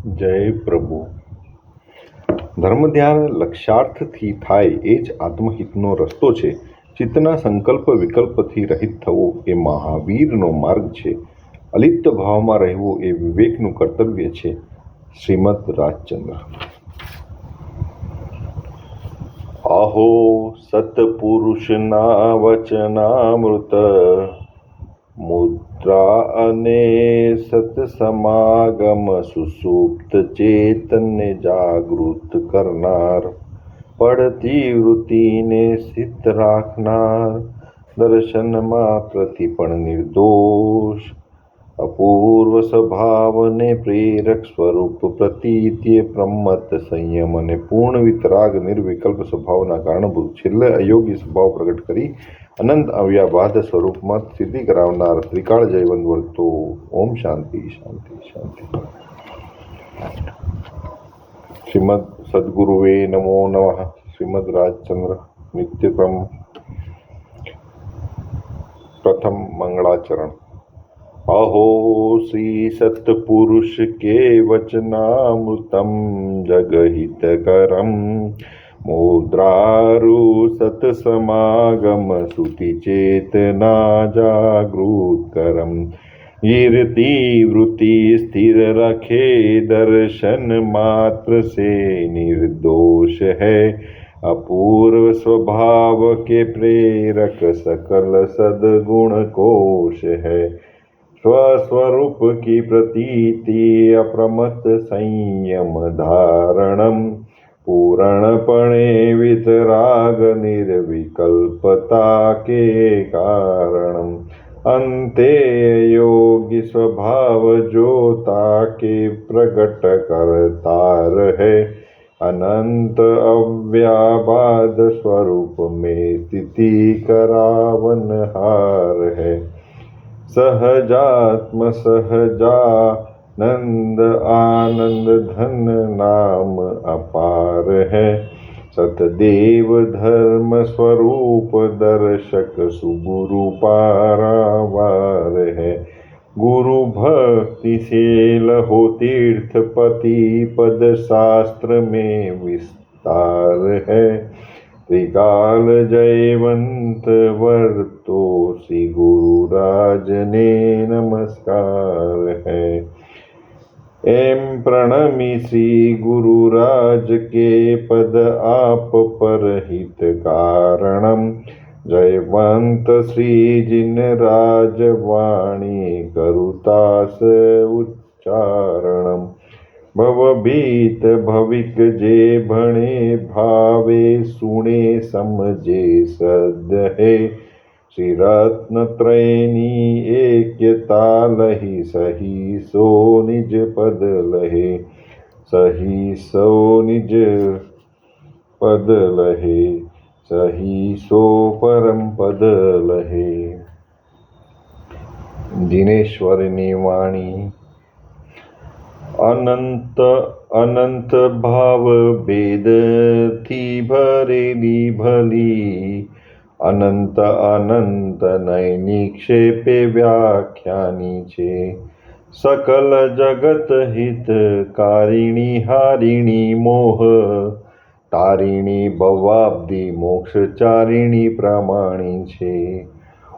જય પ્રભુ. ધર્મ ધ્યાન લક્ષ્યાર્થથી થાય એ જ આત્મહિતનો રસ્તો છે. ચિત્તના સંકલ્પ વિકલ્પથી રહિત થવું એ મહાવીરનો માર્ગ છે. અલિપ્ત ભાવમાં રહેવું એ વિવેકનું કર્તવ્ય છે. શ્રીમદ રાજચંદ્ર. અહો સત્પુરુષના વચનામૃત, મુદ્રા અને સત્સમાગમ સુસુપ્ત ચેતનને જાગૃત કરનાર, પડતી વૃત્તિને સ્થિત રાખનાર, દર્શન માત્રથી પણ નિર્દોષ, અપૂર્વ સ્વભાવને પ્રેરક સ્વરૂપ પ્રતીત્ય પ્રમત્ત સંયમ અને પૂર્ણ વિતરાગ નિર્વિકલ્પ સ્વભાવના કારણભૂત છેલ્લે અયોગ્ય સ્વભાવ પ્રગટ કરી અનંત અવ્યાબાધ સ્વરૂપમાં સિદ્ધિ કરાવનાર ત્રિકાળ જયવંત વર્તો. ઓમ શાંતિ શાંતિ શાંતિ. શ્રીમદ સદગુરુવે નમો નમઃ. શ્રીમદ રાજચંદ્ર નિત્યક્રમ પ્રથમ મંગળાચરણ. અહો શ્રી સત્પુરુષ કે વચનામૃતમ જગહિતકરમ, મુદ્રારુ સત્સમાગમ સુતિ ચેતના જાગૃત કરમ, गिरती वृत्ति स्थिर रखे दर्शन मात्र से निर्दोष है, अपूर्व स्वभाव के प्रेरक सकल सद्गुण कोश है, स्वस्वरूप की प्रतीति अप्रमत्त संयम धारणम, पूर्णपणे वितराग निर्विकल्पता के कारणम, अंते योगी स्वभाव जो ताके प्रगट करतार है, अनंत अव्याबाद स्वरूप में स्थिति करावनहार है, सहजात्म सहजानंद आनंद धन नाम अपार है, सतदेव धर्म स्वरूप दर्शक सुगुरु पारावार है, गुरु भक्ति सेल हो तीर्थपति पद शास्त्र में विस्तार है, त्रिकाल जयवंत वर्तो श्री गुरुराज ने नमस्कार है। एम प्रणमी श्री गुरुराज के पद आप पर हित कारणम, जयवंत श्री जिन राजवाणी करुतास उच्चारणम, भवभीत भविक जे भणे भावे सुने समझे सद है, श्री रत्नत्रयनी ऐक्यता लहि सही सो निज पद लहे, सही सो निज पद लहे, सही सो परम पद लहे। દિનેશ્વરની વાણી. અનંત અનંત ભાવ ભેદથી ભરેલી ભલી, અનંત અનંત નૈનિક્ષેપે વ્યાખ્યાની છે, સકલ જગત હિતકારિણી હારિણી મોહ તારિણી ભવાબ્ધિ મોક્ષચારિણી પ્રમાણી છે,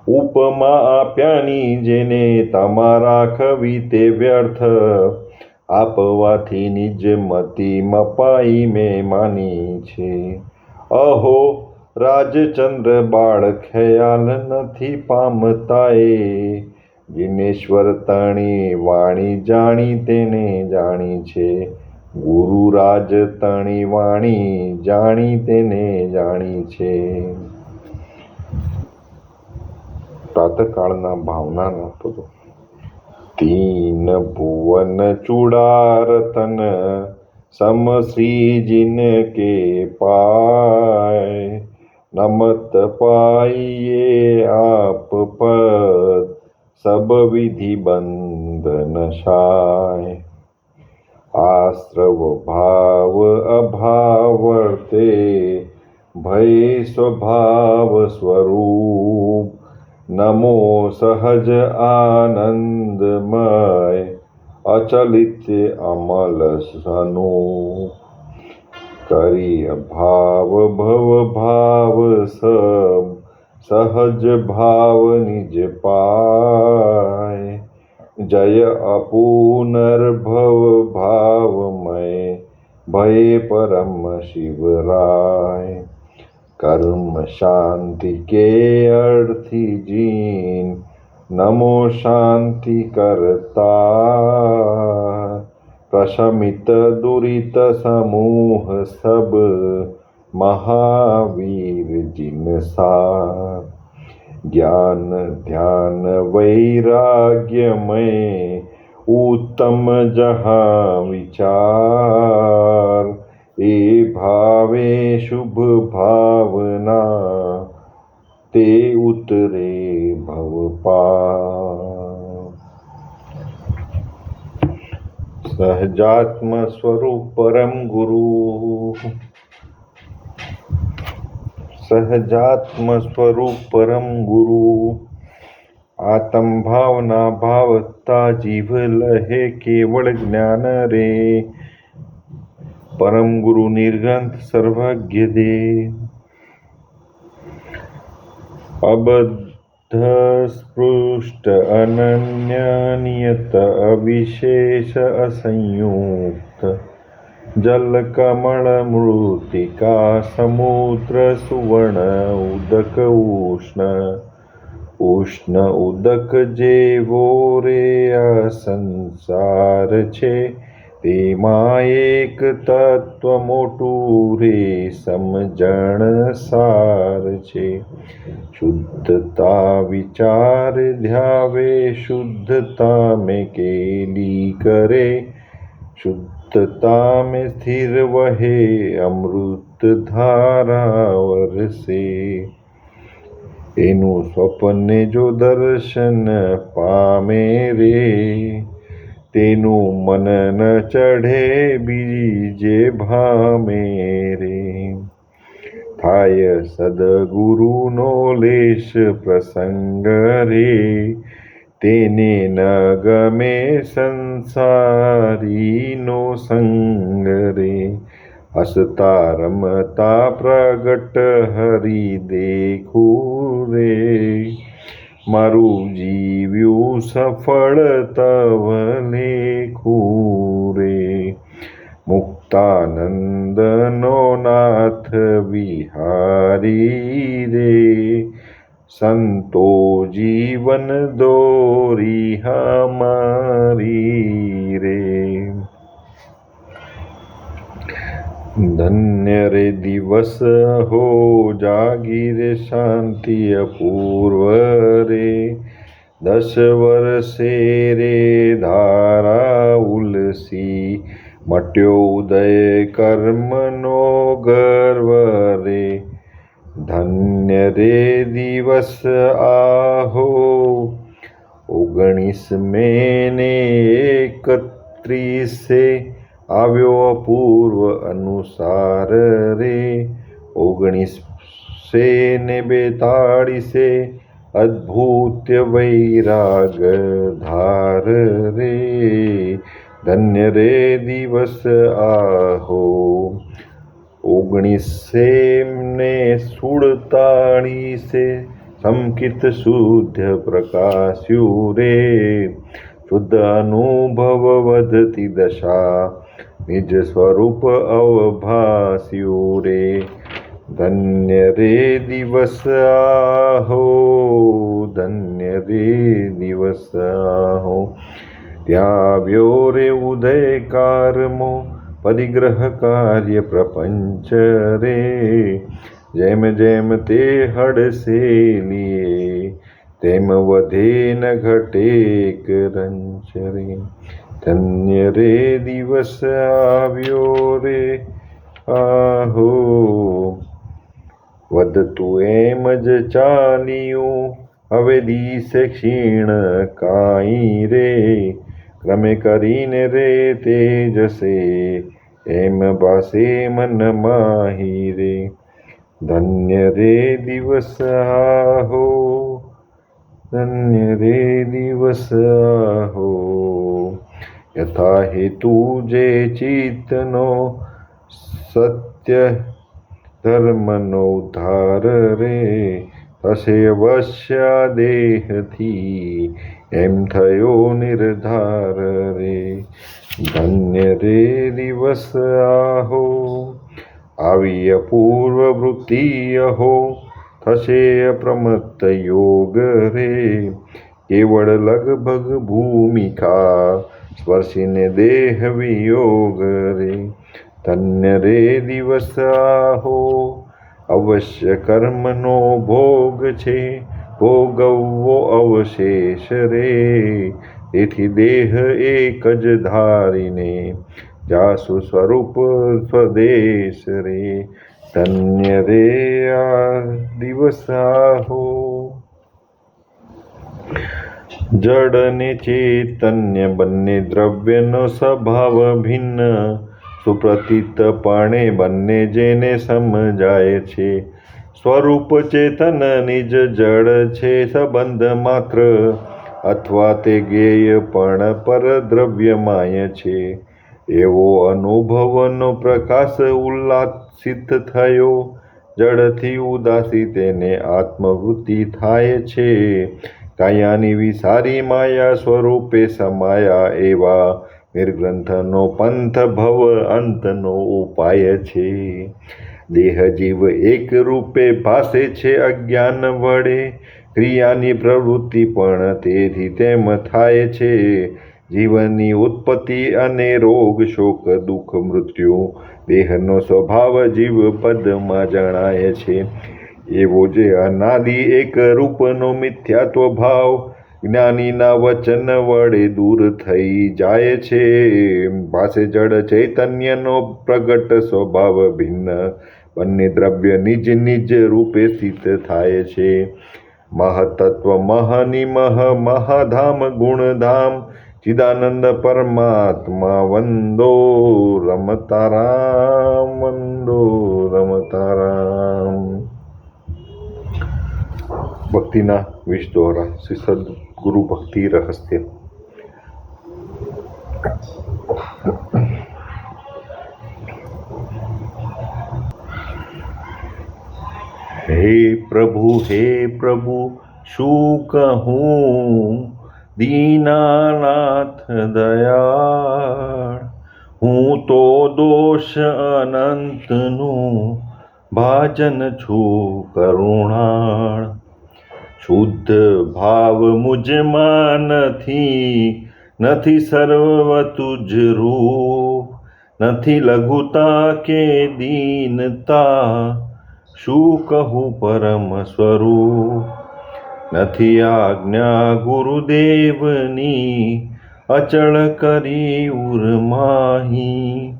ઉપમા આપ્યાની જેને તમારા ખવી તે વ્યર્થ, આપવાથી નિજ મતિ મપાઈ મેં માની છે, અહો રાજચંદ્ર બાળ ખ્યાલ નથી પામતાએ, દિનેશ્વર તણી વાણી જાણી તેને જાણી છે, ગુરુરાજ તણી વાણી જાણી તેને જાણી છે. પ્રાતઃકાળના ભાવનાના પદો. तीन भुवन चूड़ारतन सम श्री जिन के पाय, नमत पाइये आप पद सब विधि बंधन शाय, आश्रव भाव अभावर्ते भय स्वभाव स्वरूप, नमो सहज आनंदमय અચલિત અમલ સનુ કરી ભાવ ભવ ભાવ સબ સહજ ભાવ નિજ પાય જય અપુનર્ભવ ભાવમય ભય પરમ શિવરાય કર્મ શાંતિ કે અર્થી જીન નમો શાંતિ કરતા પ્રશમિત દુરિત સમૂહ સબ મહાવીર જીન સાર જ્ઞાન ધ્યાન વૈરાગ્યમય ઉત્તમ જહા વિચાર એ ભાવે શુભ ભાવના તે ઉતરે ભવ પાર સહજાત્મ સ્વરૂપ પરમ ગુરુ સહજાત્મ સ્વરૂપ પરમ ગુરુ આત્મ ભાવના ભાવતા જીવ લહે કેવળ જ્ઞાન રે પરમ ગુરુ નિર્ગ્રંથ સર્વજ્ઞ દે અબદ્ધ સ્પૃષ્ટ અનન્ય નિયત અવિશેષ અસંયુક્ત જલ કમળ મૃતિકા સમુદ્ર સુવર્ણ ઉદક ઉષ્ણ ઉદક જેવો રે આ સંસાર છે તેમાં એક તત્વ મોટું રે સમજણ સાર છે શુદ્ધતા વિચાર ધ્યાવે શુદ્ધતા મેં કેલી કરે શુદ્ધતા में स्थिर वहे अमृत धारा वरसे એનું સ્વપ્ને જો દર્શન પામે રે તેનું મન ન ચઢે બીજે ભામે રે થાય સદગુરુનો લેશ પ્રસંગ રે તેને ન ગમે સંસારીનો સંગ રે હસતા રમતા પ્રગટ હરી દેખું રે મારું જીવ્યું સફળ તવ લેખું રે મુક્તાનંદનો નાથ વિહારી રે સંતો જીવન દોરી હમારી રે ધન્ય રે દિવસ હો જાગી રે શાંતિ અપૂર્વ રે 10 વર્ષે રે ધારા ઉલસી મટ્યો ઉદય કર્મનો ગર્વ રે ધન્ય રે દિવસ આહો 19 મેને 31 આવ્યો અપૂર્વ અનુસાર રે 19 ને 42 અદ્ભુત વૈરાગ ધાર રે ધન્ય રે દિવસ આહો 19 ને 47 સંકિત શુદ્ધ પ્રકાશ્યું રે શુદ્ધ અનુભવ વધતી દશા નિજ સ્વરૂપ અવભાસ્યું રે ધન્ય રે દિવસ આહો ધન્ય રે દિવસ આહો ત્યાં આવ્યો રે ઉદયકારમો પરિગ્રહ કાર્ય પ્રપંચ રે જેમ જેમ તે હડસે લીએ તેમ વધે ન ઘટે રંચ રે ધન્ય રે દિવસ આવ્યો રે આહો વધતું એમ જ ચાલ્યું હવે દિશે ક્ષીણ કાંઈ રે ક્રમે કરીને રે તેજસે એમ પાસે મન માહી રે ધન્ય રે દિવસ આહો ધન્ય રે દિવસ આહો यथा हेतु जे चित्तनो सत्य ધર્મનો ઉદ્ધાર રે થશે અવશ્ય દેહથી એમ થયો નિર્ધાર રે ધન્ય રે દિવસ આહો આવી અપૂર્વ વૃત્તિ અહો થશે અપ્રમત્ત યોગ રે કેવળ લગભગ ભૂમિકા સ્પર્શીને દેહ વિયોગ રે ધન્ય રે દિવસ આહો અવશ્ય કર્મનો ભોગ છે ભોગવવો અવશેષ રે તેથી દેહ એક જ ધારીને જાસુ સ્વરૂપ સ્વદેશ રે ધન્ય રે આ દિવસ આહો જડ ને ચૈતન્ય બંને દ્રવ્યનો સ્વભાવ ભિન્ન સુપ્રતીતપણે બંને જેને સમજાય છે સ્વરૂપ ચેતન નિજ જડ છે સંબંધ માત્ર અથવા તે જ્ઞેય પણ પરદ્રવ્યમાય છે એવો અનુભવનો પ્રકાશ ઉલ્લાસિત થયો જડથી ઉદાસી તેને આત્મવૃત્તિ થાય છે કાયાની વિસારી માયા સ્વરૂપે સમાયા એવા નિર્ગ્રંથનો પંથ ભવ અંતનો ઉપાય છે દેહ જીવ એક રૂપે ભાસે છે અજ્ઞાન વડે ક્રિયાની પ્રવૃત્તિ પણ તેથી તેમ થાય છે જીવનની ઉત્પત્તિ અને રોગ શોક દુઃખ મૃત્યુ દેહનો સ્વભાવ જીવ પદમાં જણાય છે એવો જે અનાદિ એક રૂપનો મિથ્યાત્વ ભાવ જ્ઞાનીના વચન વડે દૂર થઈ જાય છે ભાસે જડ ચૈતન્યનો પ્રગટ સ્વભાવ ભિન્ન બંને દ્રવ્ય નિજ નિજ રૂપે સ્થિત થાય છે મહતત્વ મહનિમહ મહાધામ ગુણધામ ચિદાનંદ પરમાત્મા વંદો રમતારામ વંદો રમતારામ ભક્તિના વિષ દ્વારા શ્રી સદગુરુ ભક્તિ રહસ્ય હે પ્રભુ શું કહું દીનાનાથ દયાળ હું તો દોષ અનંતનું ભાજન છું કરુણાળ શુદ્ધ ભાવ મુજમાં નથી સર્વ તુજ રૂપ નથી લઘુતા કે દીનતા શું કહું પરમ સ્વરૂપ નથી આજ્ઞા ગુરુદેવની અચળ કરી ઉર્માહી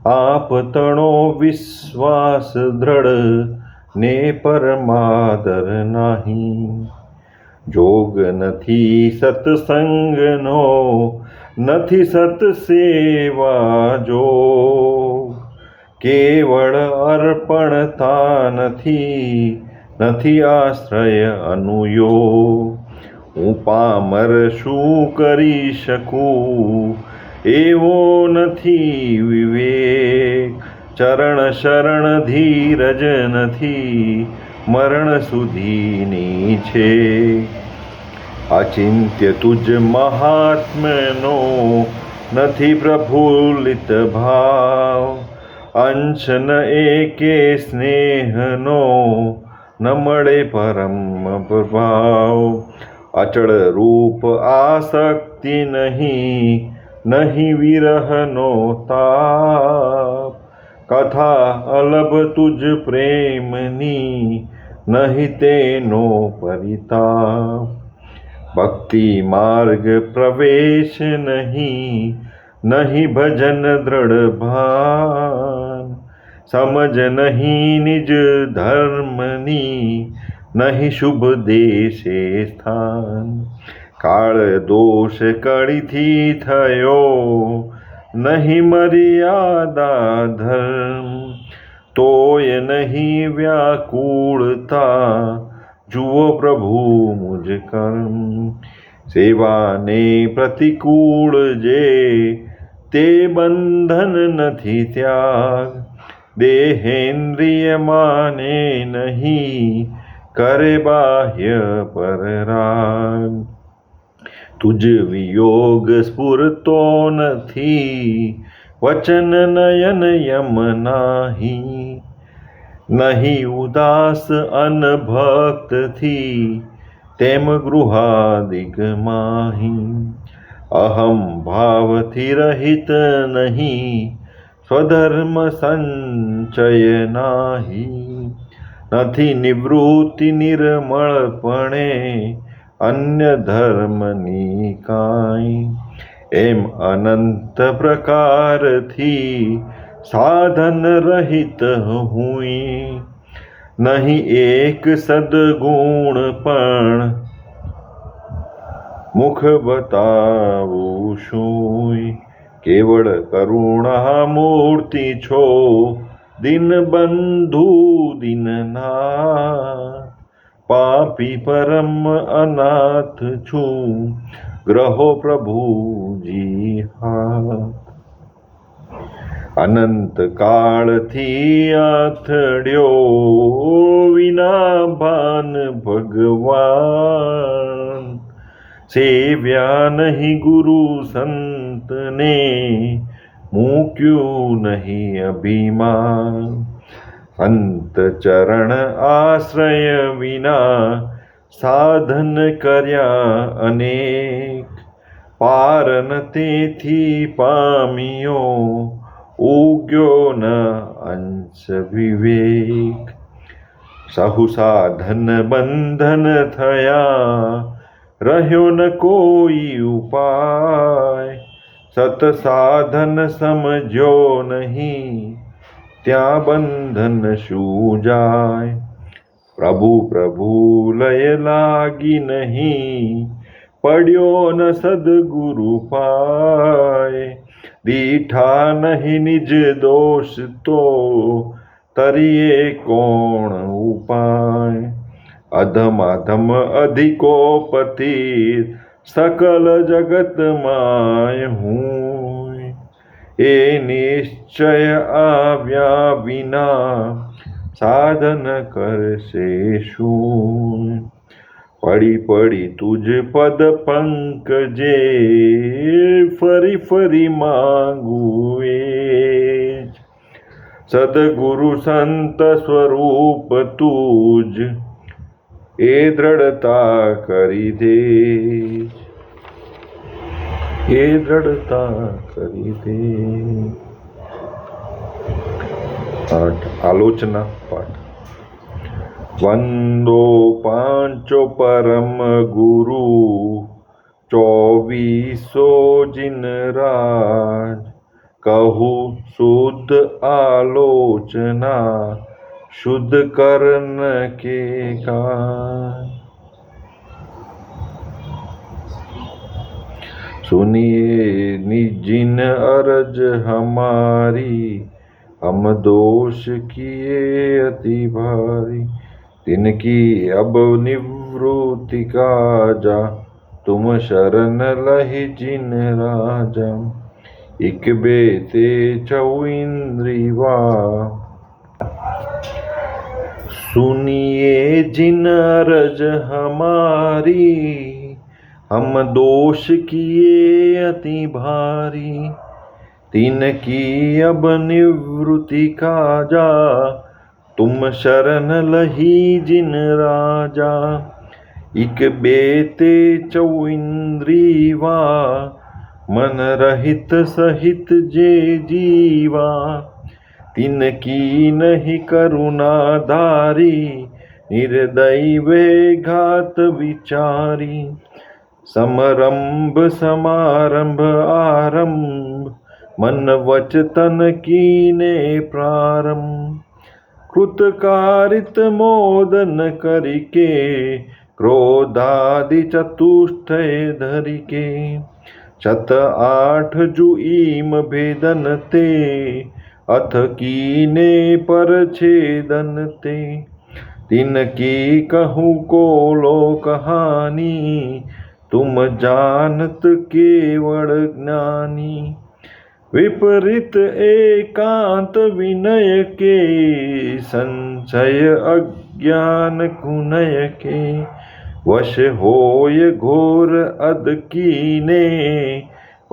આપ તણો વિશ્વાસ દ્રઢ ને પરમાદર નહીં જોગ નથી સત્સંગનો નથી સત્સેવા જોગ કેવળ અર્પણતા નથી આશ્રય અનુયોગ હું પામર શું કરી શકું એવો નથી વિવેક ચરણ શરણ ધીરજ નથી મરણ સુધીની છે અચિંત્ય તુજ મહાત્મ્યનો નથી પ્રફુલ્લિત ભાવ અંશ ન એકે સ્નેહનો ન મળે પરમ પ્રભાવ અચળ રૂપ આસક્તિ નહીં વિરહનો તાપ કથા અલભ તુજ પ્રેમની નહીં તેનો પરિતાપ ભક્તિ માર્ગ પ્રવેશ નહીં ભજન દ્રઢ ભાન સમજ નહીં નિજ ધર્મની નહીં શુભ દેશે સ્થાન કાળ દોષ કળીથી થયો નહીં મર્યાદા ધર્મ તોય નહીં વ્યાકુળતા જુઓ પ્રભુ મુજ કર્મ સેવાને પ્રતિકૂળ જે તે બંધન નથી ત્યાગ, દેહેન્દ્રિય માને નહીં કરે બાહ્ય પર રાગ, તુજ વિયોગ સ્ફુરતો નથી વચન નયન યમ નાહી, નહીં ઉદાસ અનભક્તથી તેમ ગૃહાદિક માહી, અહમ ભાવથી રહિત નહીં સ્વધર્મ સંચય નાહી, નથી નિવૃત્તિ નિર્મળપણે અન્ય ધર્મની કાંઈ, એમ અનંત પ્રકારથી સાધન રહિત હુંય, નહીં એક સદગુણ પણ મુખ બતાવું શુંય, કેવળ કરુણા મૂર્તિ છો દીનબંધુ દીનનાથ, પાપી પરમ અનાથ છું ગ્રહો પ્રભુજી હાથ, અનંત કાળથી આથડ્યો વિના ભાન ભગવાન, સેવ્યા નહીં ગુરુ સંતને મૂક્યું નહીં અભિમાન, સંત ચરણ આશ્રય વિના સાધન કર્યા અનેક, પારન તેથી પામ્યો ઉગ્યો ન અંશ વિવેક, સહુ સાધન બંધન થયા રહ્યો ન કોઈ ઉપાય, સત સાધન સમજ્યો નહીં ત્યાં બંધન શું જાય, પ્રભુ પ્રભુ લય લાગી નહીં પડ્યો ન સદગુરુ પાય, દીઠા નહીં નિજ દોષ તો તરીએ કોણ ઉપાય, અધમાધમ અધિકો પતિત સકલ જગત માય હું, એ નિશ્ચય આવ્યા વિના સાધન કરશે શું, પડી પડી તુજ પદ પંકજે ફરી ફરી માંગું એ, સદગુરુ સંત સ્વરૂપ તુજ એ દ્રઢતા કરી દે, એ દ્રઢતા કરી દે. પાઠ આલોચના પાઠ. વંદો પાંચો પરમ ગુરુ 24 जिन राज, कहूँ शुद्ध आलोचना शुद्ध करण के काज. सुनिए निजिन अरज हमारी, हम दोष किए अति भारी, तिनकी अब निवृत्ति काजा, तुम शरण लहि जिन राजा. इक बेते चौ इंद्रिवा, सुनिए जिन अरज हमारी, हम दोष किए अति भारी, तिनकी अब निवृत्ति काजा, तुम शरण लही जिन राजा. इक बेते चौ इंद्रिवा, मन रहित सहित जे जीवा, तिनकी नहीं करुणा धारी, निर्दयी वे घात विचारी. समरंभ समारंभ आरंभ, मन वच तन कीने प्रारंभ. कृतकारित मोदन करिके, क्रोधादि चतुष्टय धरिके. 7-8 जुईम भेदन ते, अथ कीने पर छेदन ते. तिनकी कहूँ कोलो कहानी, तुम जानत केवल ज्ञानी। विपरीत एकांत विनय के, संशय अज्ञान कुनय के। वश होय घोर अध कीने,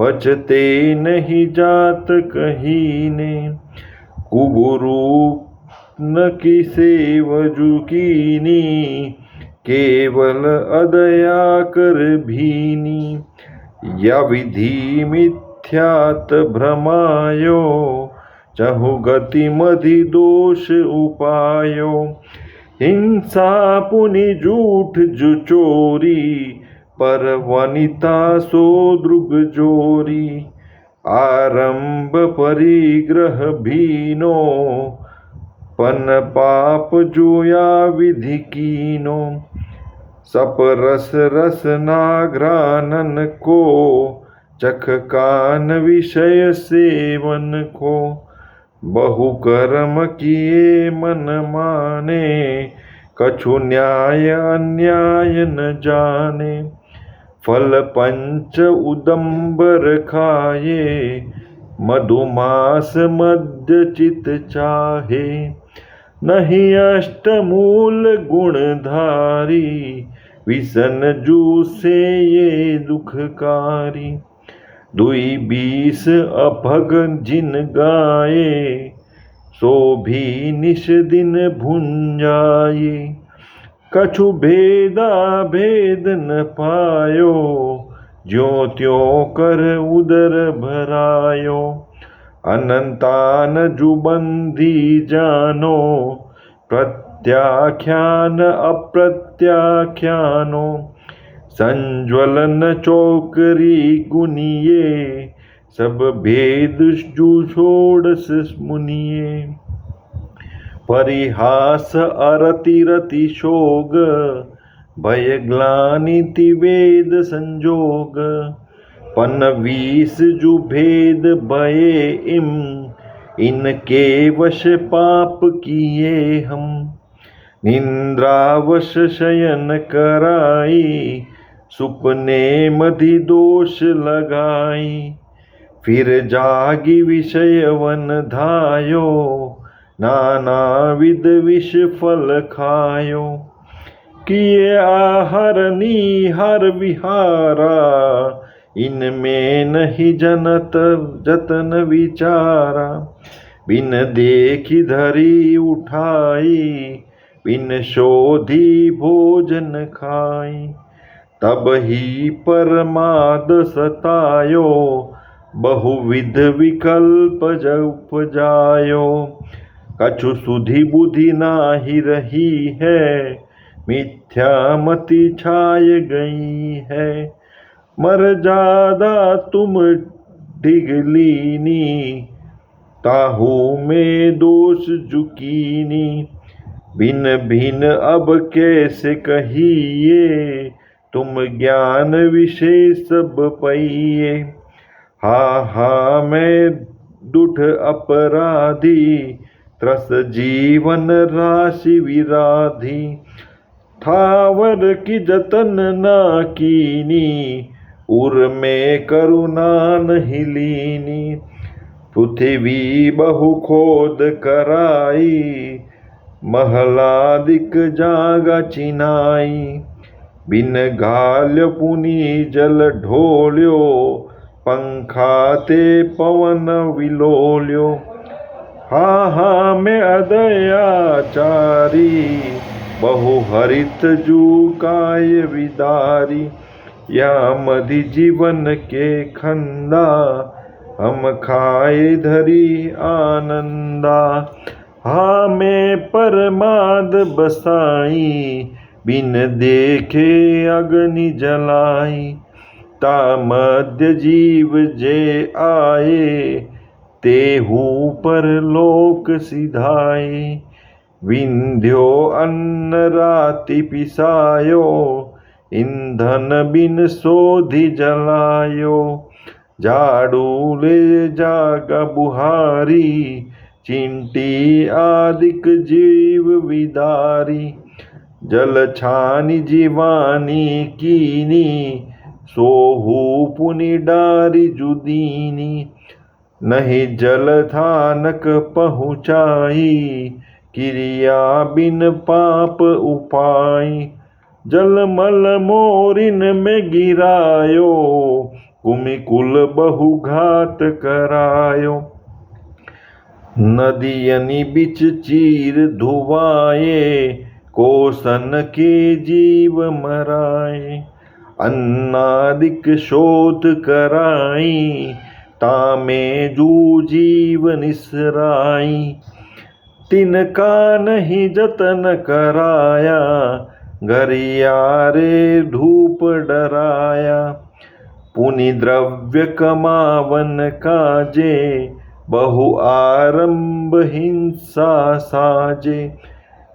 वचते नहीं जात कहीने। कुबुरू न किसे वजु कीनी, केवल अदया कर भीनी। या विधि मिथ्यात भ्रमायो, चहु गति मधि दोष उपायो। हिंसा पुनि झूठ जु चोरी, पर वनिता सो द्रुग जोरी। आरंभ परिग्रह भीनो, पन पाप जुया विधि कीनो। सप रस रसना घ्राणन को, चख कान विषय सेवन को। बहु कर्म किए मन माने, कछु न्याय अन्याय न जाने। फल पंच उदंबर खाए, मधुमास मध्य चित चाहे। नहीं अष्टमूल गुणधारी, विसन जूसे ये दुखकारी। दुई 20 अभग जिन गाए, सो भी निश दिन भुंजाए। कछु भेदा भेद न पायो, ज्यों त्यों कर उदर भरायो। अनंतान जुबंधी जानो, प्रत्याख्यान अप्रत्याख्यानो। संज्वलन चौकरी गुनिए, सब भेद जू षोडश मुनिये। परिहास अरति रति शोग, भय ग्लानि तिवेद संजोग। पन 20 जु भेद भये इम, इनके वश पाप किए हम। निंद्रावश शयन कराई, सुपने मधि दोष लगाई। फिर जागी विषय वन धायो, नाना विध विष फल खायो। किए आहार निहार विहारा, इनमें नहीं जनत जतन विचारा। बिन देखी धरी उठाई, बिन शोधी भोजन खाई। तब ही परमाद सतायो, बहुविध विकल्प उपजायो। कछु सुधि बुद्धि नाही रही है, मिथ्या मति छाय गई है। मर्यादा तुम डिगलीनी, ताहू में दोष जुकीनी। भिन भिन अब कैसे कहिए, तुम ज्ञान विशेष सब पाइए। हा मैं दुठ अपराधी, त्रस जीवन राशि विराधी। ठावर की जतन ना कीनी, उर में करुणा नहीं लीनी। पृथ्वी बहु खोद कराई, महलादिक जागा चिनाई। बिन घाल्य पुनि जल ढोल्यो, पंखाते पवन विलोल्यो। हा मैं अदयाचारी, बहु हरित जू काय विदारी। या मधि जीवन के खंदा, हम खाए धरी आनंदा। हा मैं परमाद बसाई, बिन देखे अग्नि जलाई। ता मध्य जीव जे आए, तेहू पर लोक सिधाए। विंध्यो अन्न राति पिसायो, ईंधन बिन सोधि जलायो। झाड़ू ले जागा बुहारी, चिंटी आदिक जीव विदारी। जल छानी जीवानी कीनी, सोहू पुनि डारी जुदीनी। नहीं जल थानक पहुँचाई, क्रिया बिन पाप उपाय। जलमल मोरिन में गिरायो, कुमिकुल बहुघात करायो। नदियनि बिच चीर धुआए, कोसन के जीव मराए। अन्नादिक शोध कराई, तामे जूजीव निसराई। तिनका नहीं जतन कराया, गरियारे धूप डराया। पुनि द्रव्य कमावन काजे, बहु आरंभ हिंसा साजे।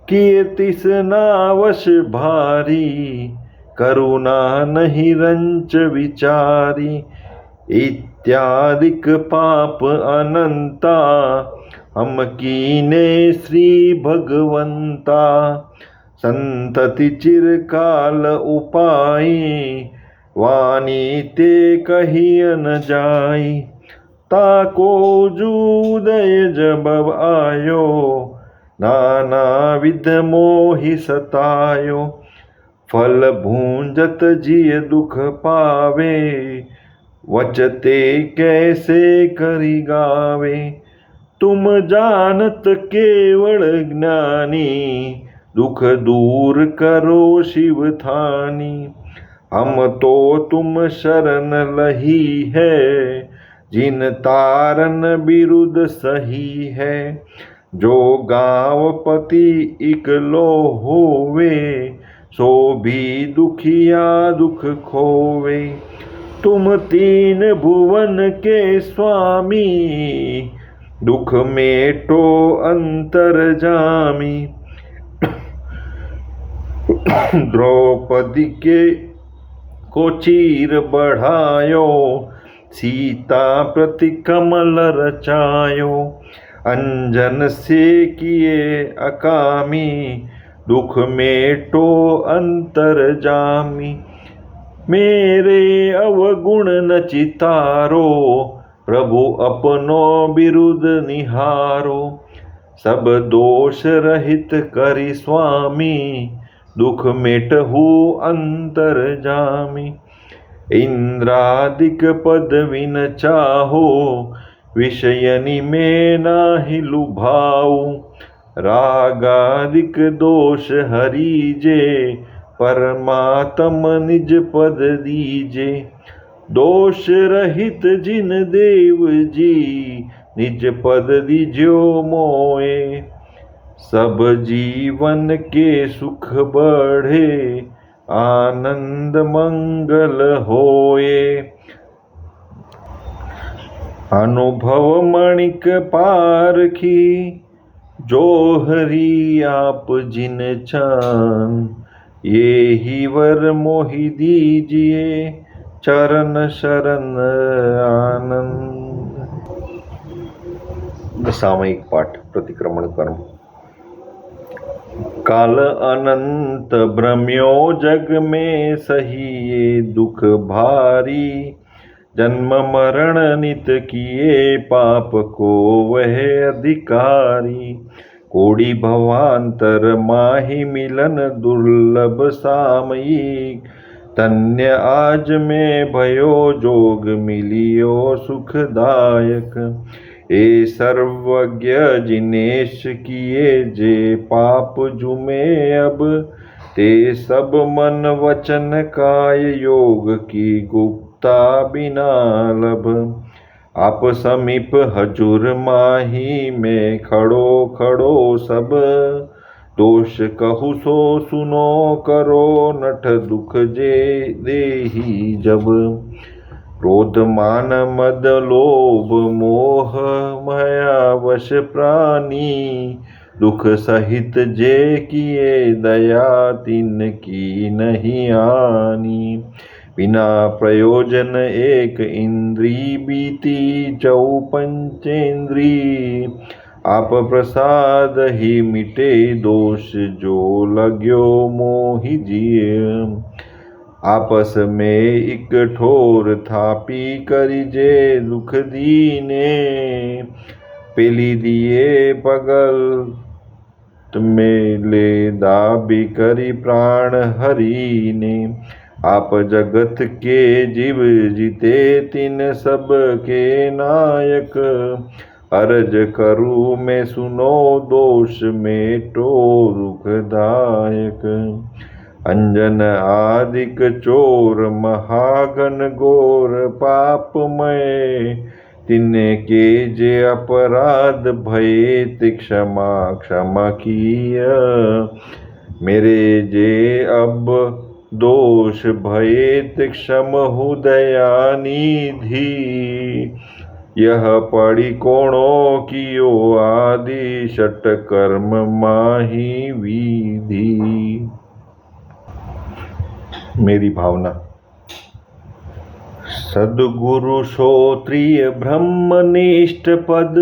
किए तिसनावश भारी, करुणा नहीं रंच विचारी। इत्यादिक पाप अनंता, हम कीने श्री भगवंता। संतति चिरकाल उपाई, वाणी ते कहिय न जाई। ताको जूदय जब आयो, नाना विध मोहि सतायो। फल भूंजत जिय दुख पावे, वचते कैसे करि गावे। तुम जानत केवल ज्ञानी, दुख दूर करो शिव थानी। हम तो तुम शरण लही है, जिन तारन बिरुद सही है। जो गाँवपति इकलो होवे, सो भी दुखिया दुख खोवे। तुम तीन भुवन के स्वामी, दुख मेटो अंतरजामी। द्रौपदी के को चीर बढ़ायो, सीता प्रति कमल रचायो। अंजन से किए अकामी, दुख मेटो अंतरजामी। मेरे अवगुण न चितारो, प्रभु अपनो बिरुद निहारो। सब दोष रहित करि स्वामी, दुख मेटहु अंतरजामी। इंद्रादिक पदवी न चाहो, विषयनि में नाहि लुभाऊ। रागादिक दोष हरीजे, परमात्म निज पद दीजे। दोष रहित जिन देव जी, निज पद दीजो मोए। सब जीवन के सुख बढ़े, आनंद मंगल होए। अनुभव मणिक पारखी, जो हरि आप जिन चान। ये ही वर मोहि दीजिए, चरण शरण आनंद। सामयिक पाठ प्रतिक्रमण कर्म। काल अनंत भ्रम्यो जग में, सहिए दुख भारी। जन्म मरण नित किए, पाप को वह अधिकारी। कोड़ी भवांतर माहि मिलन, दुर्लभ सामयिक। धन्य आज में भयो, जोग मिलियो सुखदायक। ए सर्वज्ञ जिनेश किए, जे पाप जुमे अब। ते सब मन वचन काय, योग की गुप्ता बिना लब। आप समीप हजूर माही में, खड़ो खड़ो सब। दोष कहु सो सुनो, करो नठ दुख जे देही जब। क्रोध मान मद लोभ मोह, माया वश प्राणी। दुख सहित जे किए दया, तिन की नहीं आनी। बिना प्रयोजन एक इंद्री बीती, चौ पंचेंद्री। आप प्रसाद ही मिटे दोष, जो लग्यो मोहि जिय। आपस में एक ठोर थापी करी जे दुख दीने, पेली दिए बगल मेले दाबी करी प्राण हरि ने। आप जगत के जीव जीते तिन सब के नायक, अर्ज करूँ मैं सुनो दोष मेटो दुखदायक। अंजन आदिक चोर महागण घोर पापमय, तिनके जे अपराध भये ते क्षमा क्षमा किय। मेरे जे अब दोष भये ते क्षमहु दयानिधि, यह पड़ी कोणो कियो आदि षट कर्म माही विधि। मेरी भावना। सद्गुरु श्रोत्रिय ब्रह्मनिष्ठ पद,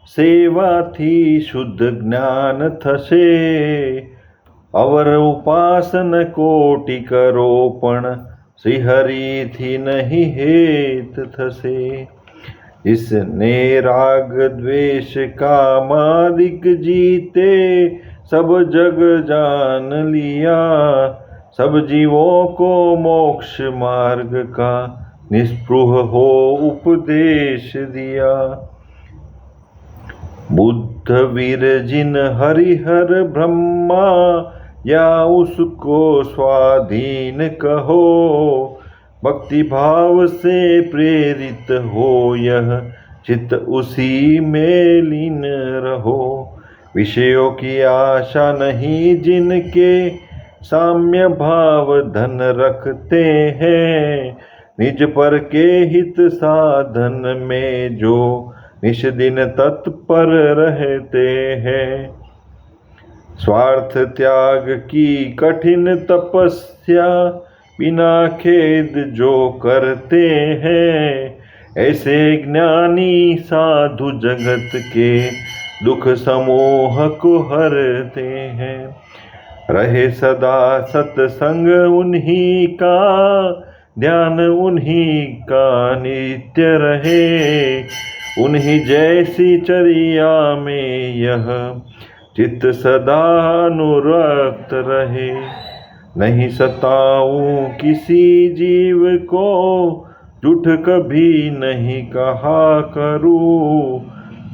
सेवा थी शुद्ध ज्ञान थसे। अवर उपासन कोटि करो पण, श्री हरि थी नहीं हेत थसे। इसने राग द्वेष कामादिक जीते, सब जग जान लिया। सब जीवों को मोक्ष मार्ग का निस्पृह हो उपदेश दिया। बुद्ध वीर जिन हरिहर ब्रह्मा, या उसको स्वाधीन कहो। भक्ति भाव से प्रेरित हो यह चित्त उसी में लीन रहो। विषयों की आशा नहीं जिनके, साम्य भाव धन रखते हैं। निज पर के हित साधन में जो निश दिन तत्पर रहते हैं। स्वार्थ त्याग की कठिन तपस्या, बिना खेद जो करते हैं। ऐसे ज्ञानी साधु जगत के दुख समूह को हरते हैं। रहे सदा सत्संग उन्हीं का, ध्यान उन्हीं का नित्य रहे। उन्हीं जैसी चर्या में यह चित्त सदा अनुरक्त रहे। नहीं सताऊं किसी जीव को, झूठ कभी नहीं कहा करूं।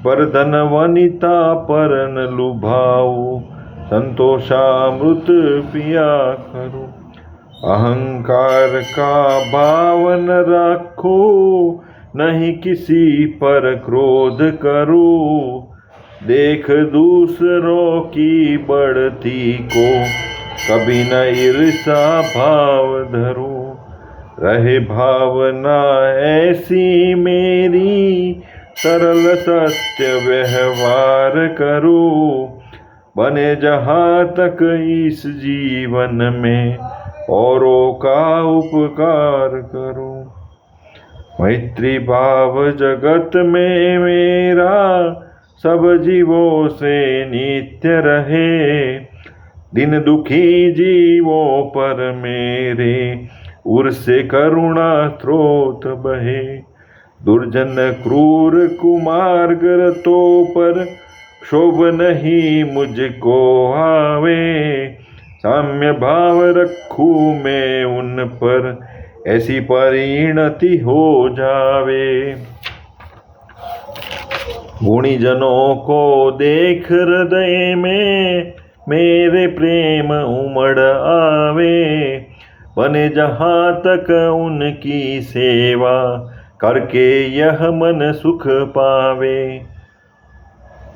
पर धन वनिता पर न लुभाऊं, संतोषामृत पिया करूं। अहंकार का भाव न रखूं, नहीं किसी पर क्रोध करूं। देख दूसरों की बढ़ती को, कभी न ईर्षा भाव धरूं। रहे भावना ऐसी मेरी, सरल सत्य व्यवहार करूं। बने जहाँ तक इस जीवन में, औरों का उपकार करूं। मैत्री भाव जगत में मेरा, सब जीवों से नित्य रहे। दिन दुखी जीवों पर मेरे, उर से करुणा स्रोत बहे। दुर्जन क्रूर कुमार्ग रतों पर, क्षोभ नहीं मुझको आवे। साम्य भाव रखूं मैं उन पर, ऐसी परिणति हो जावे। गुणी जनों को देख हृदय में, मेरे प्रेम उमड़ आवे। बने जहाँ तक उनकी सेवा, करके यह मन सुख पावे।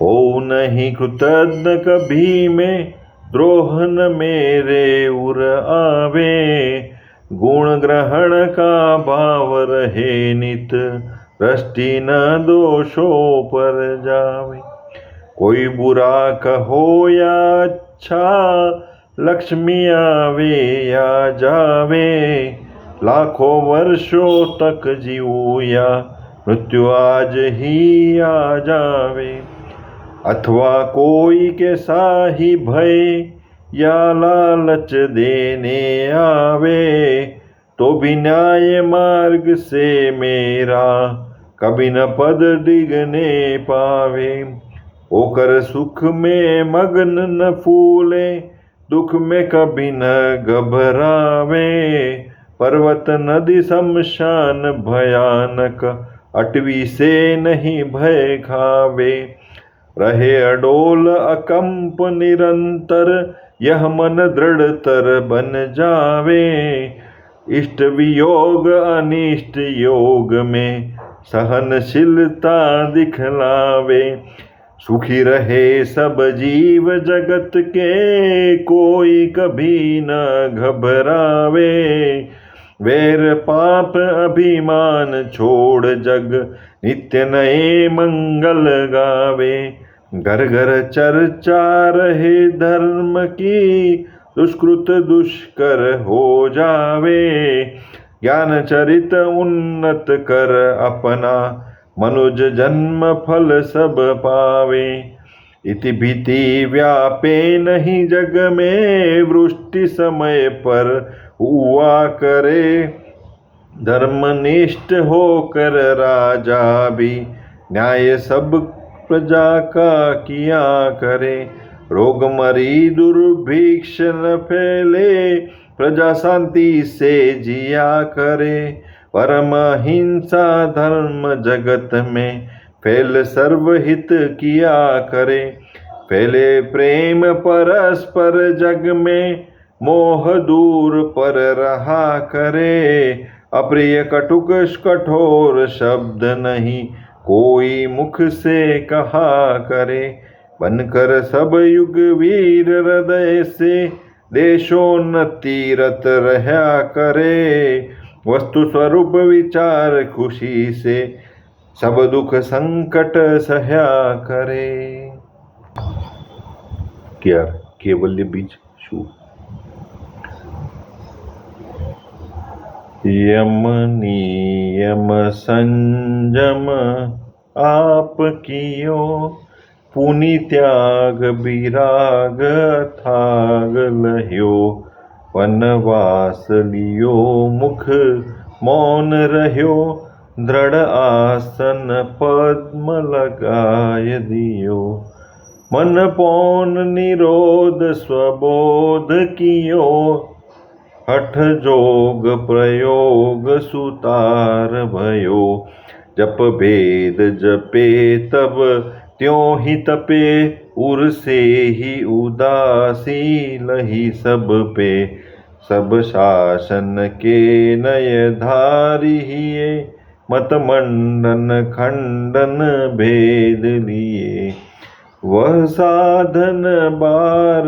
हो नहीं कृतज्ञ कभी मैं, द्रोह न मेरे उर आवे। गुण ग्रहण का भाव रहे नित, दृष्टि न दोषों पर जावे। कोई बुरा कहो या अच्छा, लक्ष्मी आवे या जावे। लाखों वर्षों तक जीऊं या, मृत्यु आज ही आ जावे। अथवा कोई कैसा ही भय, या लालच देने आवे। तो भी न्याय मार्ग से मेरा कभी न पद डिगने पावे। होकर सुख में मग्न न फूले, दुख में कभी न घबरावे। पर्वत नदी शमशान भयानक, अटवी से नहीं भय खावे। रहे अडोल अकंप निरंतर, यह मन दृढ़तर बन जावे। इष्ट वियोग अनिष्ट योग में, सहनशीलता दिखलावे। सुखी रहे सब जीव जगत के, कोई कभी न घबरावे। वैर पाप अभिमान छोड़ जग, नित्य नए मंगल गावे। घर घर चर्चा रहे धर्म की, दुष्कृत दुष्कर हो जावे। ज्ञान चरित उन्नत कर अपना, मनुज जन्म फल सब पावे। इति भीति व्यापे नहीं जग में, वृष्टि समय पर हुआ करे। धर्मनिष्ठ होकर राजा भी, न्याय सब प्रजा का किया करे। रोग मरी दुर्भिक्ष न फैले, प्रजा शांति से जिया करे। परम हिंसा धर्म जगत में, फैल सर्वहित किया करे। फैले प्रेम परस्पर जग में, मोह दूर पर रहा करे। अप्रिय कटुक कठोर शब्द नहीं, कोई मुख से कहा करे। बनकर सब युग वीर हृदय से, देशोन्नति रत रहा करे। वस्तु स्वरूप विचार खुशी से, सब दुख संकट सहया करे। क्या केवल्य बीज शु। यम नियम संयम आप कियो, पुनि त्याग विराग थाग लह्यो। वनवास लियो मुख मौन रह्यो, दृढ़ आसन पद्म लगाय दियो। मन पौन निरोध स्वबोध कियो, हठ जोग प्रयोग सुतार भयो। जप भेद जपे तब त्यों ही तपे, उर से ही उदासी लही सब पे। सब शासन के नय धारी हिये, मत मंडन खंडन भेद लिए। वह साधन बार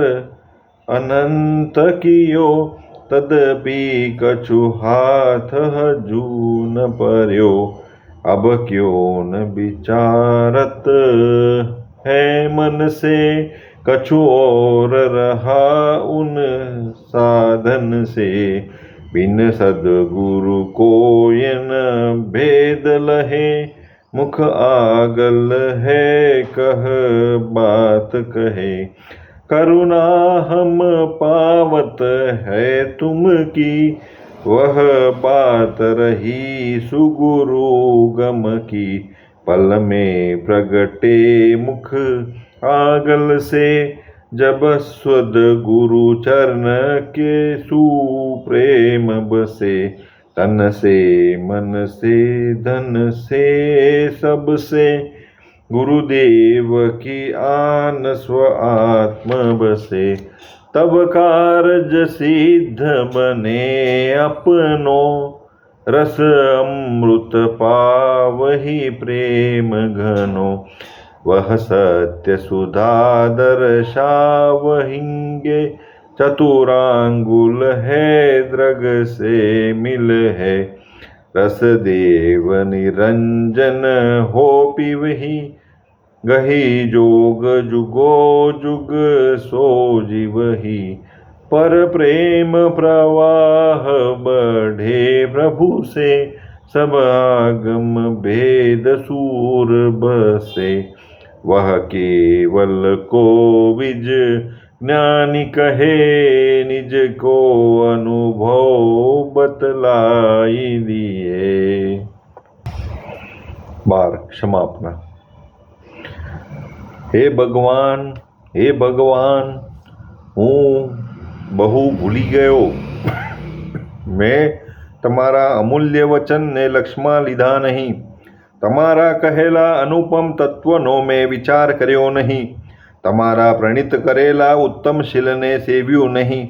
अनंत कियो, तदपि कछु हाथ हजू न पर्यो। अब क्यों न विचारत है मन से, कछु और रहा उन साधन से। बिन सद्गुरु कोयन भेद लहे, मुख आगल है कह बात कहे। करुणा हम पावत है तुम की, वह बात रही सुगुरु गम की। पल में प्रगटे मुख आगल से, जब स्वद गुरु चरण के सुप्रेम बसे। तन से मन से धन से सब से, गुरुदेव की आन स्व आत्म बसे। तब कारज सिद्ध बने अपनो, रस अमृत पावहि प्रेम घनो। वह सत्य सुधा दर्शावहिंगे, चतुरांगुल है दृग से मिल है। रस देव निरंजन हो पिवहि, गही जोग जुगो जुग सो जीवहि। पर प्रेम प्रवाह बढ़े प्रभु से, सब आगम भेद सूर बसे। वह केवल को विज ज्ञानी कहे निज को अनुभव बतलाई दिए। 12 क्षमापना। हे भगवान, હું બહુ ભૂલી ગયો। મેં તમારા અમૂલ્ય વચનને લક્ષમાં લીધા નહીં। તમારા કહેલા અનુપમ તત્વનો મેં વિચાર કર્યો નહીં। તમારા પ્રણીત કરેલા ઉત્તમ શીલને સેવ્યું નહીં।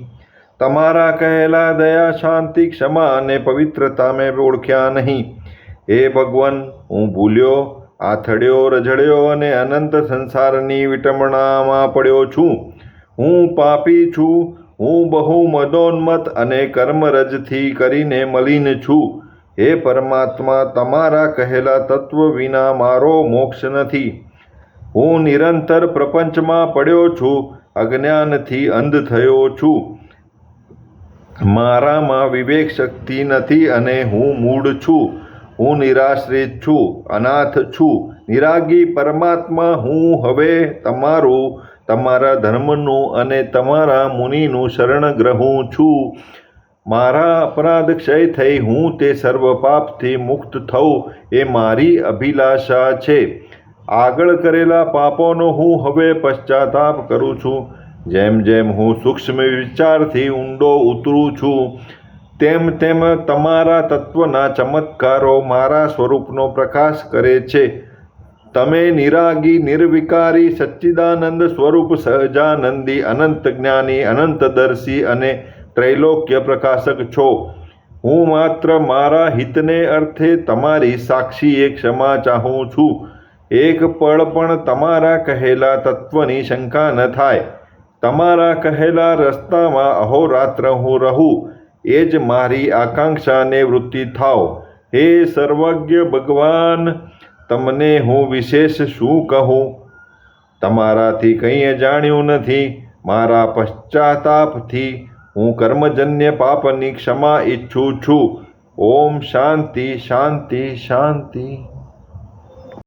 તમારા કહેલા દયા, શાંતિ, ક્ષમા અને પવિત્રતા મેં ઓળખ્યા નહીં। હે ભગવાન, હું ભૂલ્યો, આથડ્યો, રઝળ્યો અને અનંત સંસારની વિટંબણામાં પડ્યો છું। હું પાપી છું। હું બહુ મદોન્મત્ત અને કર્મરજથી કરીને મલિન છું। હે પરમાત્મા, તમારા કહેલા તત્વ વિના મારો મોક્ષ નથી। હું નિરંતર પ્રપંચમાં પડ્યો છું, અજ્ઞાનથી અંધ થયો છું। મારામાં વિવેક શક્તિ નથી અને હું મૂઢ છું। હું નિરાશ્રિત છું, અનાથ છું। નિરાગી પરમાત્મા, હું હવે તમારા ધર્મનું અને તમારા મુનિનું શરણ ગ્રહું છું। મારા અપરાધ ક્ષય થઈ હું તે સર્વ પાપથી મુક્ત થઉં એ મારી અભિલાષા છે। આગળ કરેલા પાપોનો હું હવે પશ્ચાતાપ કરું છું। જેમ જેમ હું સૂક્ષ્મ વિચારથી ઊંડો ઉતરું છું, તેમ તેમ તમારા તત્વના ચમત્કારો મારા સ્વરૂપનો પ્રકાશ કરે છે। તમે નિરાગી, નિર્વિકારી, સચ્ચિદાનંદ સ્વરૂપ, સહજાનંદી, અનંત જ્ઞાની, અનંતદર્શી અને ત્રૈલોક્ય પ્રકાશક છો। હું માત્ર મારા હિતને અર્થે તમારી સાક્ષીએ ક્ષમા ચાહું છું। એક પળ પણ તમારા કહેલા તત્વની શંકા ન થાય। તમારા કહેલા રસ્તામાં અહોરાત્ર હું રહું, એ જ મારી આકાંક્ષાને વૃત્તિ થાવ। હે સર્વજ્ઞ ભગવાન, તમને હું વિશેષ શું કહું? તમારાથી કંઈ અજાણ્યું નથી। મારા પશ્ચાતાપથી હું કર્મજન્ય પાપની ક્ષમા ઈચ્છું છું। ઓમ શાંતિ શાંતિ શાંતિ।